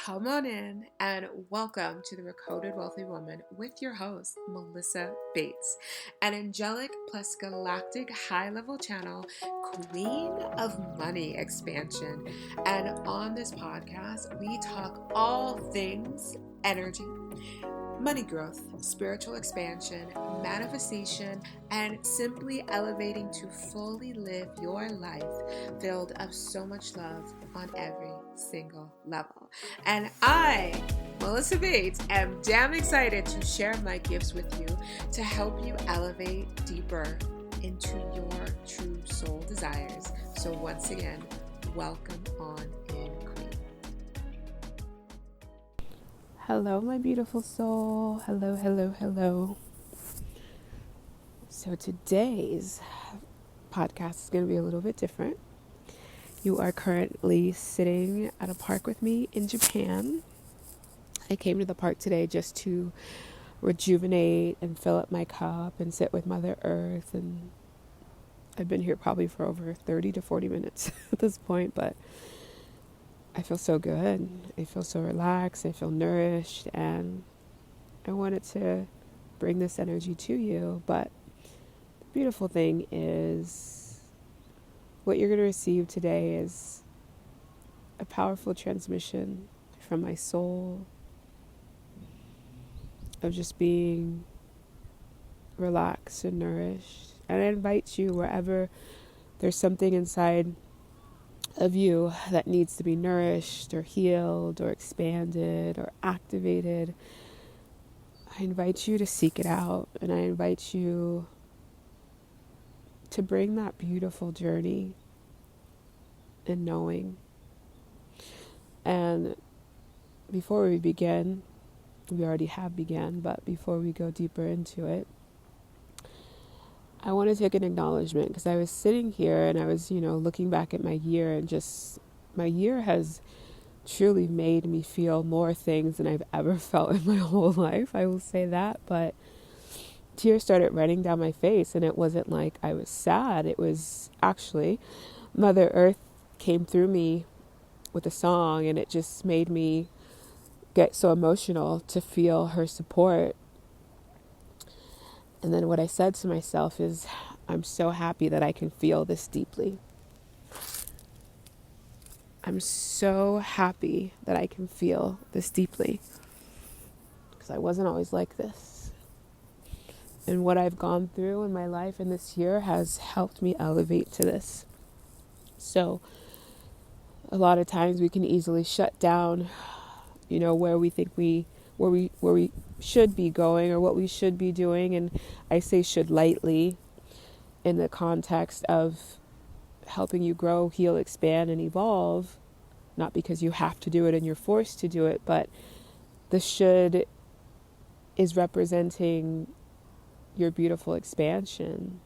Come on in and welcome to the Recoded Wealthy Woman with your host, Melissa Bates, an angelic plus galactic high-level channel, queen of money expansion. And on this podcast, we talk all things energy, money growth, spiritual expansion, manifestation, and simply elevating to fully live your life filled of so much love on every single level. And I, Melissa Bates, am damn excited to share my gifts with you to help you elevate deeper into your true soul desires. So once again, welcome on in, Queen. Hello, my beautiful soul. Hello, hello, hello. So today's podcast is going to be a little bit different. You are currently sitting at a park with me in Japan. I came to the park today just to rejuvenate and fill up my cup and sit with Mother Earth. And I've been here probably for over 30 to 40 minutes at this point, but I feel so good. I feel so relaxed. I feel nourished, and I wanted to bring this energy to you. But the beautiful thing is what you're going to receive today is a powerful transmission from my soul of just being relaxed and nourished. And I invite you, wherever there's something inside of you that needs to be nourished or healed or expanded or activated, I invite you to seek it out, and I invite you to bring that beautiful journey in knowing. And before we begin, we already have begun, but before we go deeper into it, I want to take an acknowledgement, because I was sitting here and I was, looking back at my year, and just my year has truly made me feel more things than I've ever felt in my whole life. I will say that, but tears started running down my face, and it wasn't like I was sad. It was actually Mother Earth came through me with a song, and it just made me get so emotional to feel her support. And then what I said to myself is, I'm so happy that I can feel this deeply. I'm so happy that I can feel this deeply, because I wasn't always like this. And what I've gone through in my life in this year has helped me elevate to this. So a lot of times we can easily shut down, where we think where we should be going or what we should be doing. And I say should lightly in the context of helping you grow, heal, expand, and evolve, not because you have to do it and you're forced to do it, but the should is representing your beautiful expansion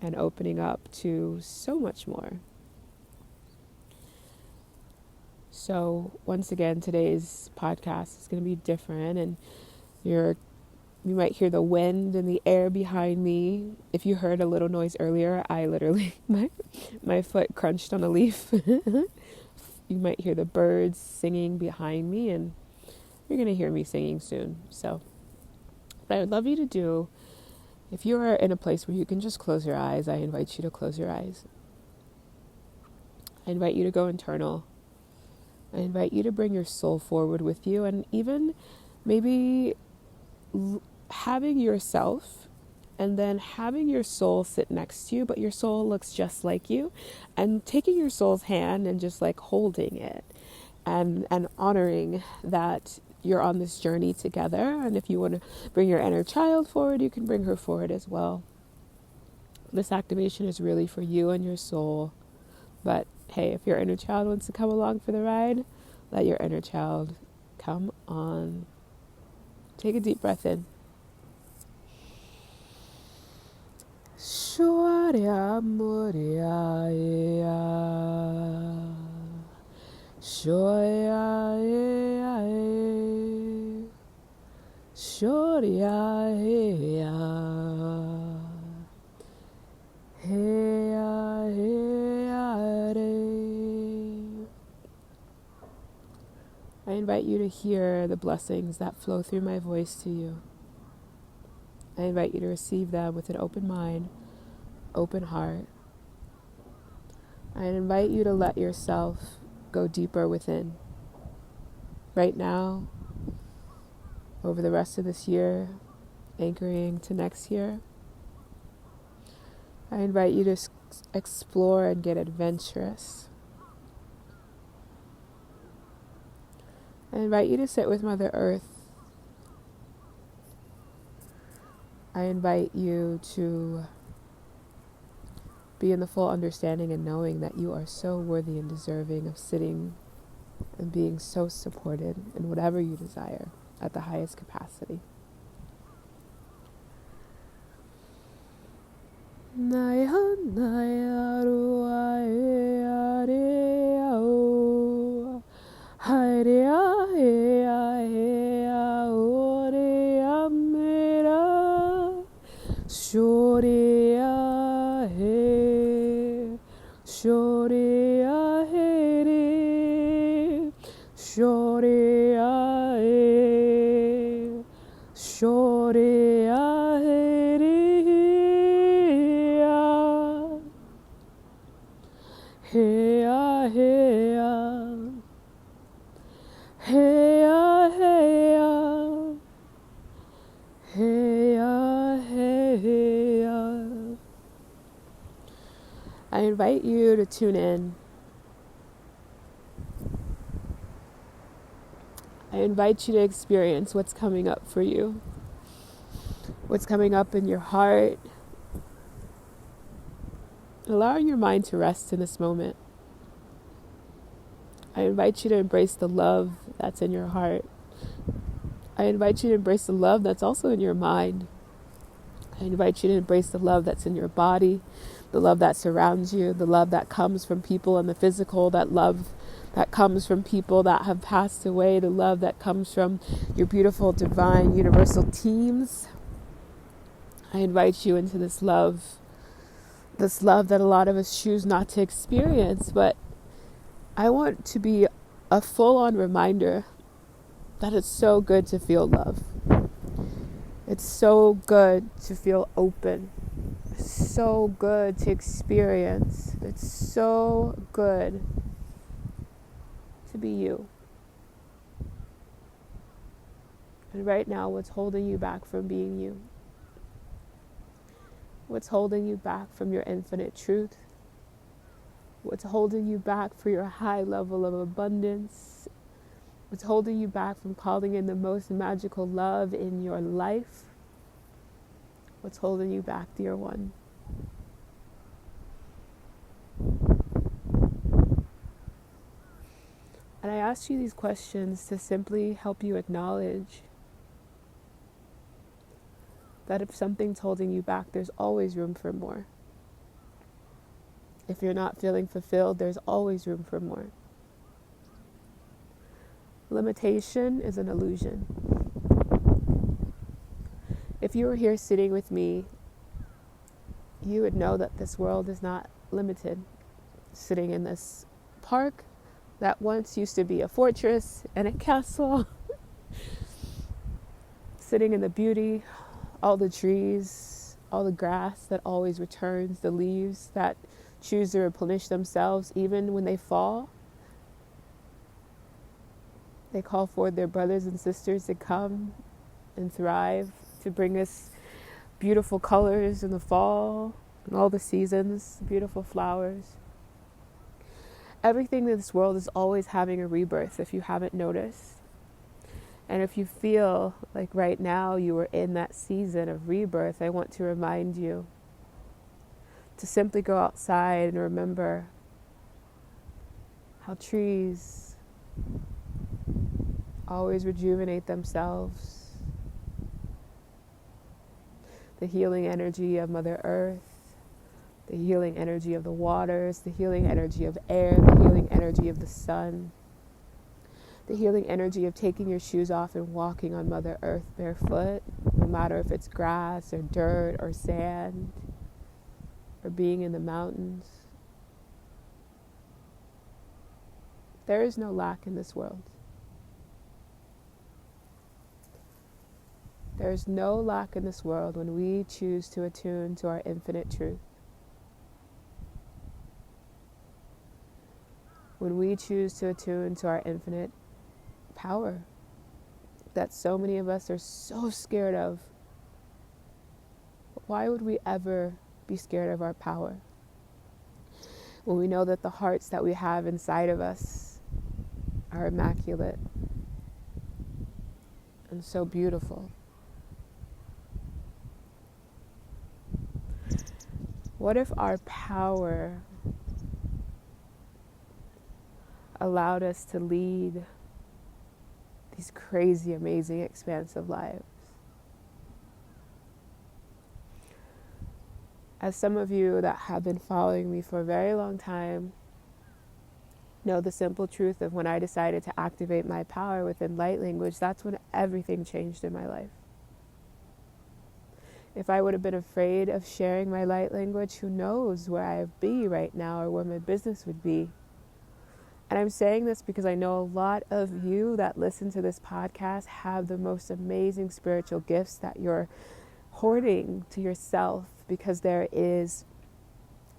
and opening up to so much more. So once again, today's podcast is going to be different, and you might hear the wind and the air behind me. If you heard a little noise earlier, I literally, my foot crunched on a leaf. You might hear the birds singing behind me, and you're going to hear me singing soon. So what I would love you to do, if you are in a place where you can just close your eyes, I invite you to close your eyes. I invite you to go internal. I invite you to bring your soul forward with you, and even maybe having yourself and then having your soul sit next to you, but your soul looks just like you, and taking your soul's hand and just like holding it and honoring that you're on this journey together. And if you want to bring your inner child forward, you can bring her forward as well. This activation is really for you and your soul. But hey, if your inner child wants to come along for the ride, let your inner child come on. Take a deep breath in. Shoria moria ea. Shoya ea. Shoria ea. Hea hea re. I invite you to hear the blessings that flow through my voice to you. I invite you to receive them with an open mind, open heart. I invite you to let yourself go deeper within. Right now, over the rest of this year, anchoring to next year, I invite you to explore and get adventurous. I invite you to sit with Mother Earth. I invite you to be in the full understanding and knowing that you are so worthy and deserving of sitting and being so supported in whatever you desire at the highest capacity. I invite you to tune in. I invite you to experience what's coming up for you, what's coming up in your heart, allowing your mind to rest in this moment. I invite you to embrace the love that's in your heart. I invite you to embrace the love that's also in your mind. I invite you to embrace the love that's in your body, the love that surrounds you, the love that comes from people in the physical, that love that comes from people that have passed away, the love that comes from your beautiful, divine, universal teams. I invite you into this love that a lot of us choose not to experience, but I want to be a full-on reminder that it's so good to feel love. It's so good to feel open. It's so good to experience. It's so good to be you. And right now, what's holding you back from being you? What's holding you back from your infinite truth? What's holding you back for your high level of abundance? What's holding you back from calling in the most magical love in your life? What's holding you back, dear one? And I ask you these questions to simply help you acknowledge that if something's holding you back, there's always room for more. If you're not feeling fulfilled, there's always room for more. Limitation is an illusion. If you were here sitting with me, you would know that this world is not limited. Sitting in this park that once used to be a fortress and a castle, sitting in the beauty, all the trees, all the grass that always returns, the leaves that choose to replenish themselves even when they fall. They call forth their brothers and sisters to come and thrive, to bring us beautiful colors in the fall and all the seasons, beautiful flowers. Everything in this world is always having a rebirth, if you haven't noticed. And if you feel like right now you are in that season of rebirth, I want to remind you to simply go outside and remember how trees always rejuvenate themselves. The healing energy of Mother Earth, the healing energy of the waters, the healing energy of air, the healing energy of the sun, the healing energy of taking your shoes off and walking on Mother Earth barefoot, no matter if it's grass or dirt or sand, or being in the mountains. There is no lack in this world. There's no lack in this world when we choose to attune to our infinite truth. When we choose to attune to our infinite power that so many of us are so scared of. Why would we ever be scared of our power when we know that the hearts that we have inside of us are immaculate and so beautiful? What if our power allowed us to lead these crazy, amazing, expansive lives? As some of you that have been following me for a very long time know the simple truth of when I decided to activate my power within light language, that's when everything changed in my life. If I would have been afraid of sharing my light language, who knows where I'd be right now or where my business would be. And I'm saying this because I know a lot of you that listen to this podcast have the most amazing spiritual gifts that you're hoarding to yourself because there is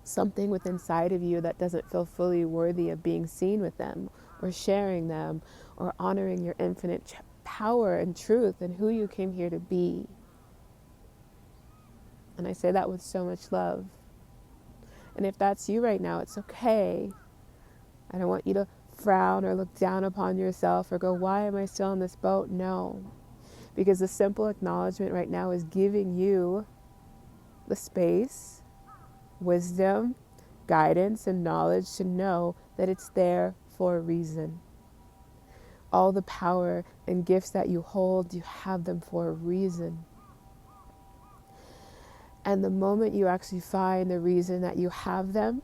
something within inside of you that doesn't feel fully worthy of being seen with them or sharing them or honoring your infinite power and truth and who you came here to be. And I say that with so much love. And if that's you right now, it's okay. I don't want you to frown or look down upon yourself or go, why am I still in this boat? No. Because the simple acknowledgement right now is giving you the space, wisdom, guidance, and knowledge to know that it's there for a reason. All the power and gifts that you hold, you have them for a reason. And the moment you actually find the reason that you have them,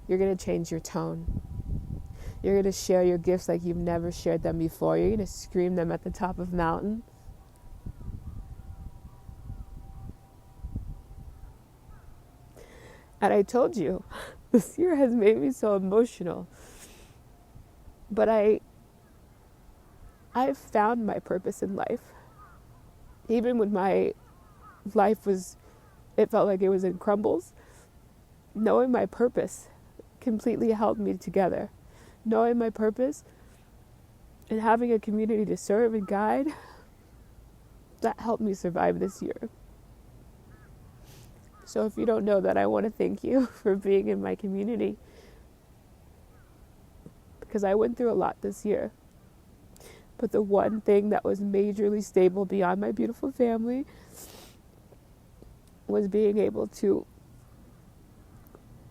you're going to change your tone. You're going to share your gifts like you've never shared them before. You're going to scream them at the top of mountains. And I told you, this year has made me so emotional. But I've found my purpose in life. Even when my life it felt like it was in crumbles, knowing my purpose completely held me together. Knowing my purpose and having a community to serve and guide, that helped me survive this year. So if you don't know that, I want to thank you for being in my community, because I went through a lot this year. But the one thing that was majorly stable beyond my beautiful family was being able to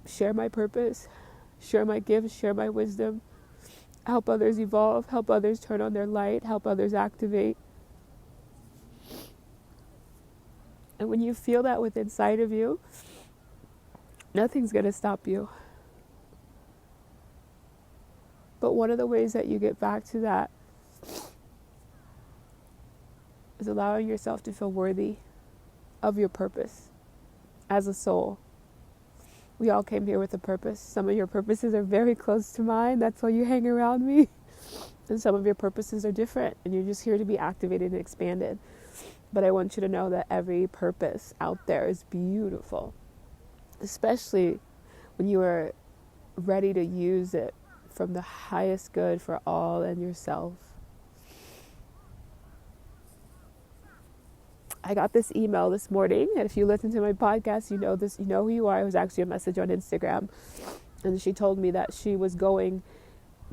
share my purpose, share my gifts, share my wisdom, help others evolve, help others turn on their light, help others activate. And when you feel that within inside of you, nothing's going to stop you. But one of the ways that you get back to that is allowing yourself to feel worthy of your purpose as a soul. We all came here with a purpose. Some of your purposes are very close to mine. That's why you hang around me. And some of your purposes are different, and you're just here to be activated and expanded. But I want you to know that every purpose out there is beautiful, especially when you are ready to use it from the highest good for all and yourself. I got this email this morning, and if you listen to my podcast, you know this, you know who you are. It was actually a message on Instagram, and she told me that she was going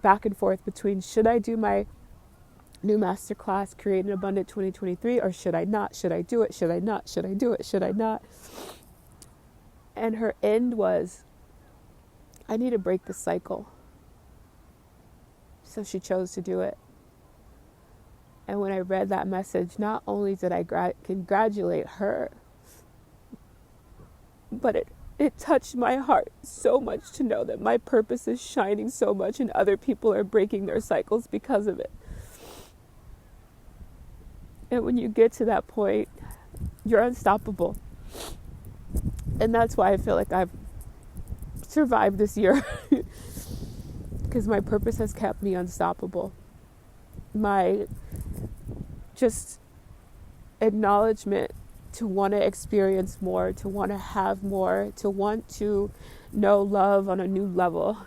back and forth between, should I do my new masterclass, Create an Abundant 2023, or should I not? Should I do it? Should I not? Should I do it? Should I not? And her end was, I need to break the cycle. So she chose to do it. And when I read that message, not only did I congratulate her, but it touched my heart so much to know that my purpose is shining so much and other people are breaking their cycles because of it. And when you get to that point, you're unstoppable. And that's why I feel like I've survived this year. Because my purpose has kept me unstoppable. My just acknowledgement to want to experience more, to want to have more, to want to know love on a new level.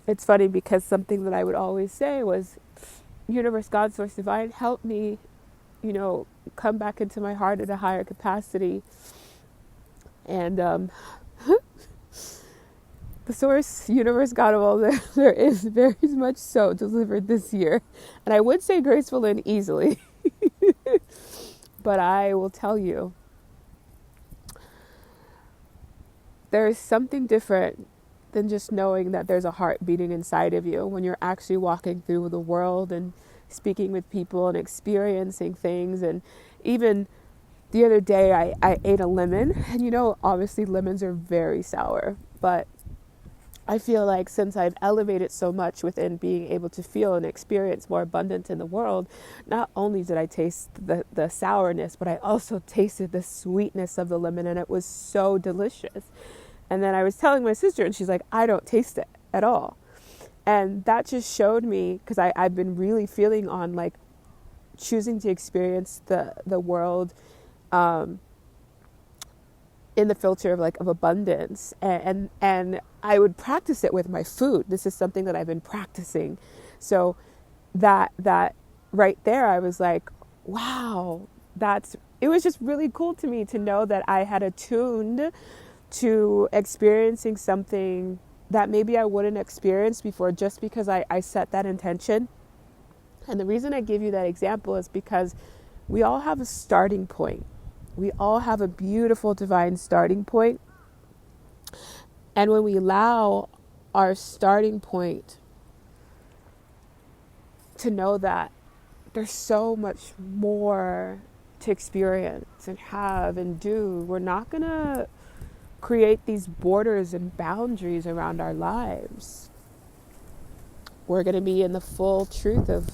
It's funny because something that I would always say was, universe, God, source, divine, help me, come back into my heart at a higher capacity. And the source, universe, God of all there is very much so delivered this year. And I would say graceful and easily. But I will tell you, there is something different than just knowing that there's a heart beating inside of you when you're actually walking through the world and speaking with people and experiencing things. And even the other day I ate a lemon, and obviously lemons are very sour, but I feel like since I've elevated so much within being able to feel and experience more abundance in the world, not only did I taste the sourness, but I also tasted the sweetness of the lemon, and it was so delicious. And then I was telling my sister, and she's like, I don't taste it at all. And that just showed me, because I've been really feeling on like choosing to experience the world in the filter of abundance, and I would practice it with my food. This is something that I've been practicing. So that right there, I was like, wow, it was just really cool to me to know that I had attuned to experiencing something that maybe I wouldn't experience before, just because I set that intention. And the reason I give you that example is because we all have a starting point. We all have a beautiful divine starting point. And when we allow our starting point to know that there's so much more to experience and have and do, we're not going to create these borders and boundaries around our lives. We're going to be in the full truth of,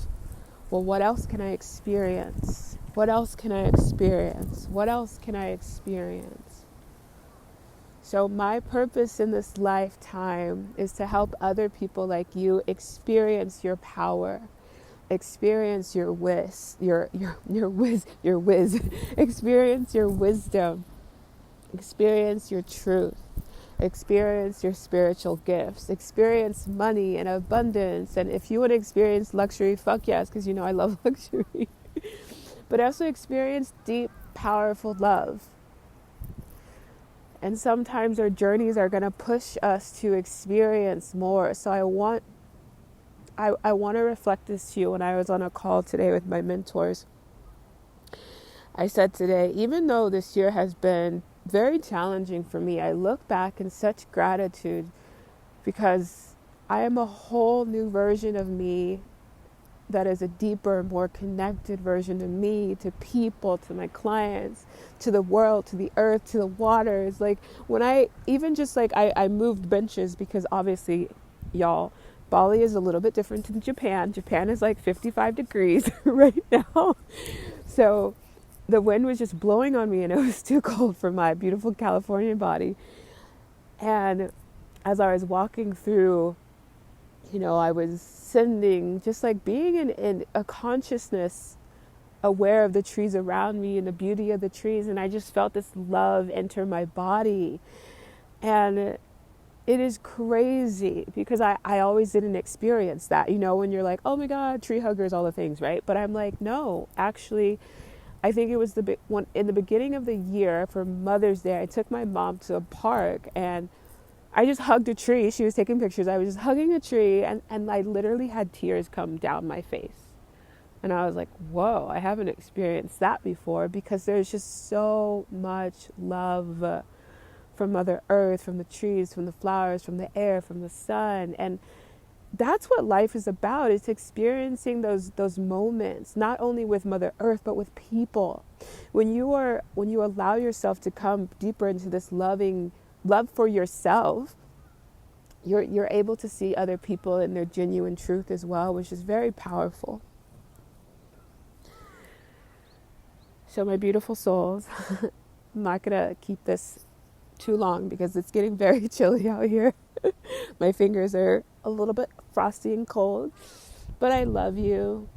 well, what else can I experience? What else can I experience? What else can I experience? So my purpose in this lifetime is to help other people like you experience your power, experience your whiz, experience your wisdom, experience your truth, experience your spiritual gifts, experience money and abundance. And if you want to experience luxury, fuck yes, because I love luxury. But also experience deep, powerful love. And sometimes our journeys are going to push us to experience more. So I want to reflect this to you. When I was on a call today with my mentors, I said today, even though this year has been very challenging for me, I look back in such gratitude, because I am a whole new version of me that is a deeper, more connected version of me, to people, to my clients, to the world, to the earth, to the waters. Like when I moved benches, because obviously, y'all, Bali is a little bit different than Japan. Japan is like 55 degrees right now. So the wind was just blowing on me, and it was too cold for my beautiful Californian body. And as I was walking through, I was sending, just like being in a consciousness, aware of the trees around me and the beauty of the trees. And I just felt this love enter my body. And it is crazy, because I always didn't experience that, when you're like, oh my God, tree huggers, all the things, right? But I'm like, no, actually, I think it was in the beginning of the year for Mother's Day, I took my mom to a park, and I just hugged a tree. She was taking pictures. I was just hugging a tree, and I literally had tears come down my face. And I was like, whoa, I haven't experienced that before, because there's just so much love from Mother Earth, from the trees, from the flowers, from the air, from the sun. And that's what life is about. It's experiencing those moments, not only with Mother Earth, but with people. When you allow yourself to come deeper into this love for yourself, you're able to see other people in their genuine truth as well, which is very powerful. So my beautiful souls, I'm not gonna keep this too long because it's getting very chilly out here. My fingers are a little bit frosty and cold, but I love you.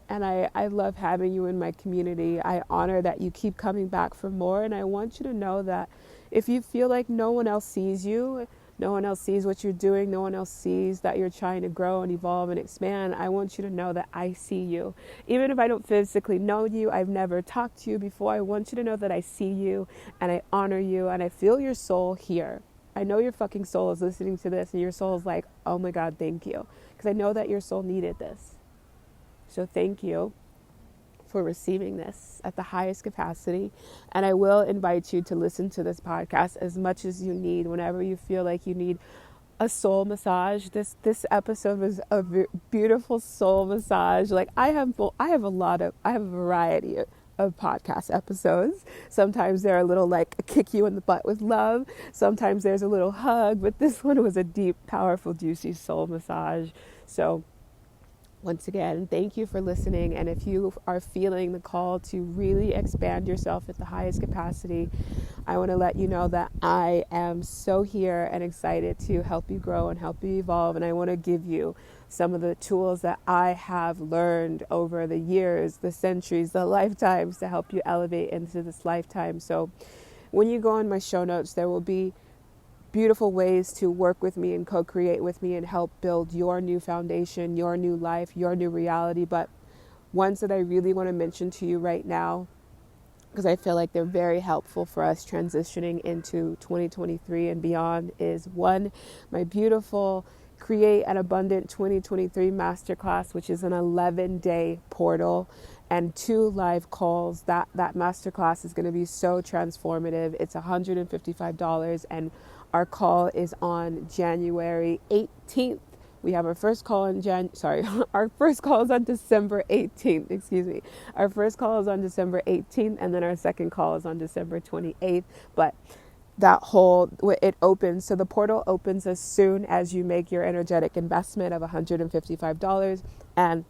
And I love having you in my community. I honor that you keep coming back for more. And I want you to know that if you feel like no one else sees you, no one else sees what you're doing, no one else sees that you're trying to grow and evolve and expand, I want you to know that I see you. Even if I don't physically know you, I've never talked to you before, I want you to know that I see you and I honor you and I feel your soul here. I know your fucking soul is listening to this and your soul is like, oh my God, thank you. Because I know that your soul needed this. So thank you for receiving this at the highest capacity. And I will invite you to listen to this podcast as much as you need, whenever you feel like you need a soul massage. This episode was a beautiful soul massage. Like I have a variety of podcast episodes. Sometimes they're a little like kick you in the butt with love. Sometimes there's a little hug, but this one was a deep, powerful, juicy soul massage. So once again, thank you for listening. And if you are feeling the call to really expand yourself at the highest capacity, I want to let you know that I am so here and excited to help you grow and help you evolve. And I want to give you some of the tools that I have learned over the years, the centuries, the lifetimes to help you elevate into this lifetime. So when you go on my show notes, there will be beautiful ways to work with me and co-create with me and help build your new foundation, your new life, your new reality. But ones that I really want to mention to you right now, because I feel like they're very helpful for us transitioning into 2023 and beyond, is one, my beautiful Create an Abundant 2023 Masterclass, which is an 11-day portal and 2 live calls. That masterclass is going to be so transformative. It's $155 and our call is on January 18th. We have our first call our first call is on December 18th, excuse me. Our first call is on December 18th, and then our second call is on December 28th. But it opens, so the portal opens as soon as you make your energetic investment of $155. And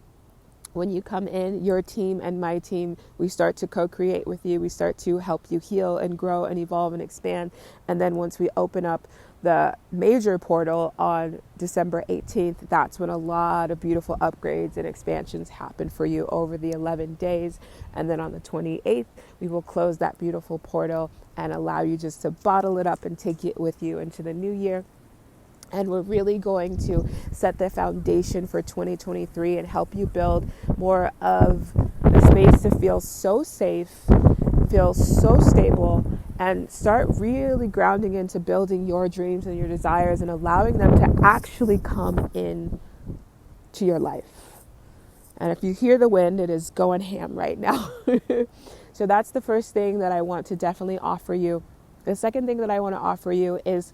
when you come in, your team and my team, we start to co-create with you. We start to help you heal and grow and evolve and expand. And then once we open up the major portal on December 18th, that's when a lot of beautiful upgrades and expansions happen for you over the 11 days. And then on the 28th, we will close that beautiful portal and allow you just to bottle it up and take it with you into the new year. And we're really going to set the foundation for 2023 and help you build more of a space to feel so safe, feel so stable, and start really grounding into building your dreams and your desires and allowing them to actually come in to your life. And if you hear the wind, it is going ham right now. So that's the first thing that I want to definitely offer you. The second thing that I want to offer you is,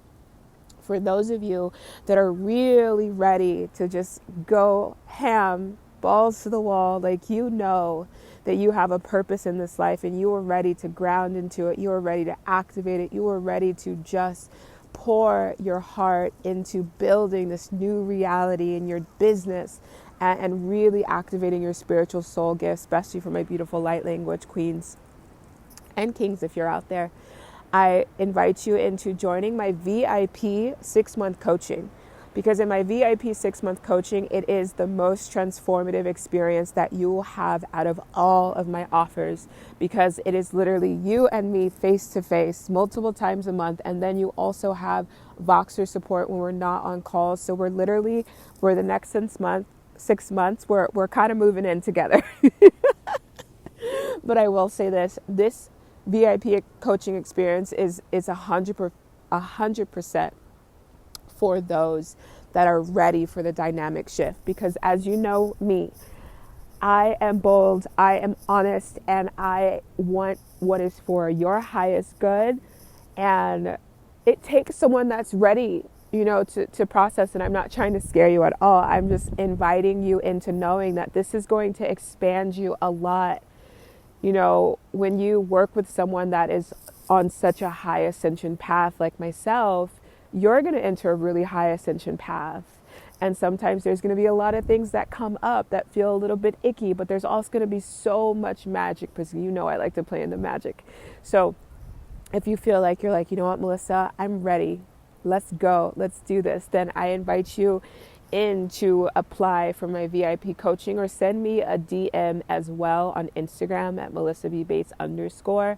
for those of you that are really ready to just go ham, balls to the wall, like you know that you have a purpose in this life and you are ready to ground into it, you are ready to activate it, you are ready to just pour your heart into building this new reality in your business and really activating your spiritual soul gift, especially for my beautiful light language queens and kings if you're out there. I invite you into joining my VIP 6-month coaching, because in my VIP 6-month coaching, it is the most transformative experience that you will have out of all of my offers, because it is literally you and me face to face multiple times a month. And then you also have Voxer support when we're not on calls. So we're literally, for the next 6 months, we're kind of moving in together. But I will say this VIP coaching experience is 100% for those that are ready for the dynamic shift. Because as you know me, I am bold, I am honest, and I want what is for your highest good. And it takes someone that's ready, to process. And I'm not trying to scare you at all. I'm just inviting you into knowing that this is going to expand you a lot. When you work with someone that is on such a high ascension path like myself, you're going to enter a really high ascension path. And sometimes there's going to be a lot of things that come up that feel a little bit icky, but there's also going to be so much magic, because I like to play in the magic. So if you feel like you're like, you know what, Melissa, I'm ready. Let's go. Let's do this. Then I invite you in to apply for my VIP coaching, or send me a DM as well on Instagram at MelissaBBates_.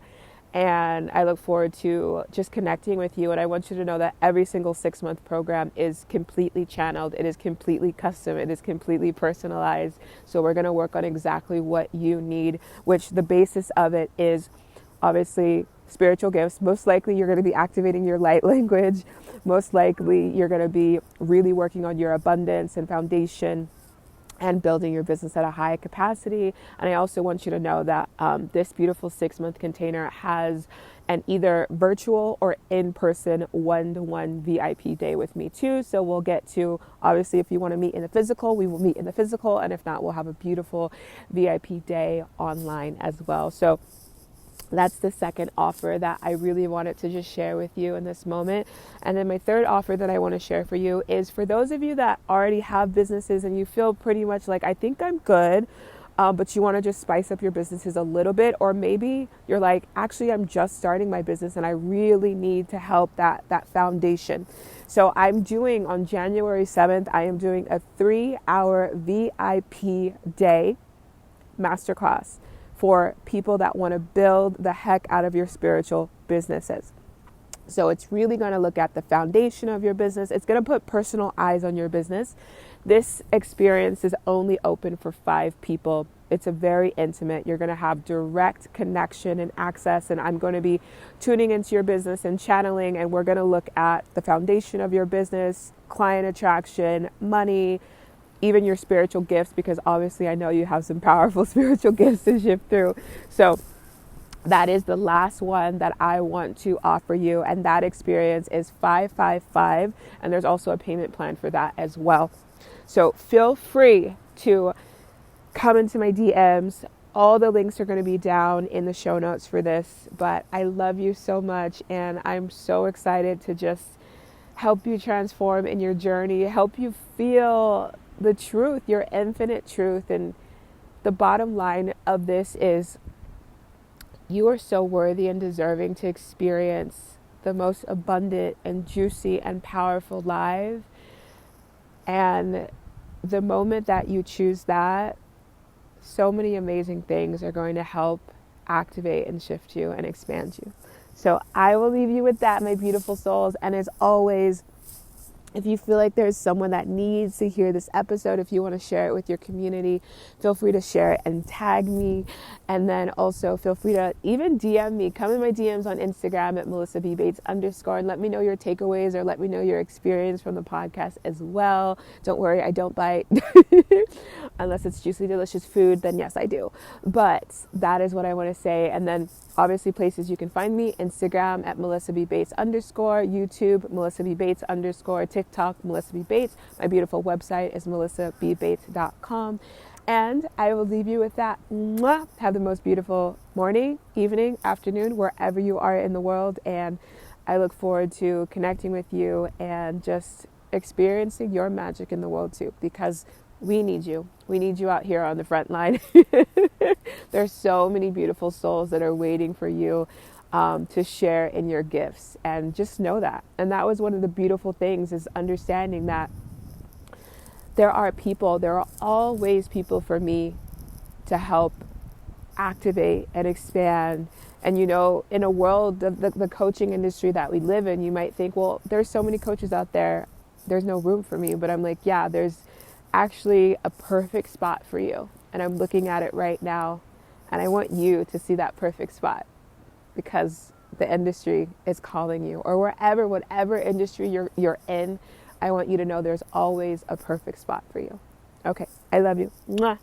And I look forward to just connecting with you. And I want you to know that every single 6-month program is completely channeled. It is completely custom. It is completely personalized. So we're going to work on exactly what you need, which the basis of it is obviously spiritual gifts. Most likely you're going to be activating your light language. Most likely you're going to be really working on your abundance and foundation and building your business at a high capacity. And I also want you to know that this beautiful 6-month container has an either virtual or in-person 1-to-1 VIP day with me too. So we'll get to, obviously, if you want to meet in the physical, we will meet in the physical. And if not, we'll have a beautiful VIP day online as well. So that's the second offer that I really wanted to just share with you in this moment. And then my third offer that I want to share for you is for those of you that already have businesses and you feel pretty much like, I think I'm good, but you want to just spice up your businesses a little bit. Or maybe you're like, actually, I'm just starting my business and I really need to help that foundation. So I'm doing, on January 7th, I am doing a 3-hour VIP day masterclass for people that want to build the heck out of your spiritual businesses. So it's really going to look at the foundation of your business. It's going to put personal eyes on your business. This experience is only open for 5 people. It's a very intimate. You're going to have direct connection and access, and I'm going to be tuning into your business and channeling, and we're going to look at the foundation of your business, client attraction, money, even your spiritual gifts, because obviously I know you have some powerful spiritual gifts to shift through. So that is the last one that I want to offer you. And that experience is $555. And there's also a payment plan for that as well. So feel free to come into my DMs. All the links are going to be down in the show notes for this. But I love you so much. And I'm so excited to just help you transform in your journey, help you feel the truth, your infinite truth. And the bottom line of this is you are so worthy and deserving to experience the most abundant and juicy and powerful life. And the moment that you choose that, so many amazing things are going to help activate and shift you and expand you. So I will leave you with that, my beautiful souls. And as always, if you feel like there's someone that needs to hear this episode, if you want to share it with your community, feel free to share it and tag me. And then also feel free to even DM me. Come in my DMs on Instagram at MelissaBBates_ and let me know your takeaways, or let me know your experience from the podcast as well. Don't worry, I don't bite. Unless it's juicy, delicious food, then yes, I do. But that is what I want to say. And then obviously places you can find me: Instagram at MelissaBBates_, YouTube, MelissaBBates_, TikTok, MelissaBBates. My beautiful website is melissabbates.com. And I will leave you with that. Mwah! Have the most beautiful morning, evening, afternoon, wherever you are in the world. And I look forward to connecting with you and just experiencing your magic in the world too, because we need you. We need you out here on the front line. There's so many beautiful souls that are waiting for you to share in your gifts, and just know that. And that was one of the beautiful things, is understanding that there are always people for me to help activate and expand. And in a world of the coaching industry that we live in, you might think, well, there's so many coaches out there, there's no room for me. But I'm like, yeah, there's actually a perfect spot for you. And I'm looking at it right now, and I want you to see that perfect spot, because the industry is calling you, or whatever industry you're in. I want you to know there's always a perfect spot for you. Okay, I love you. Mwah.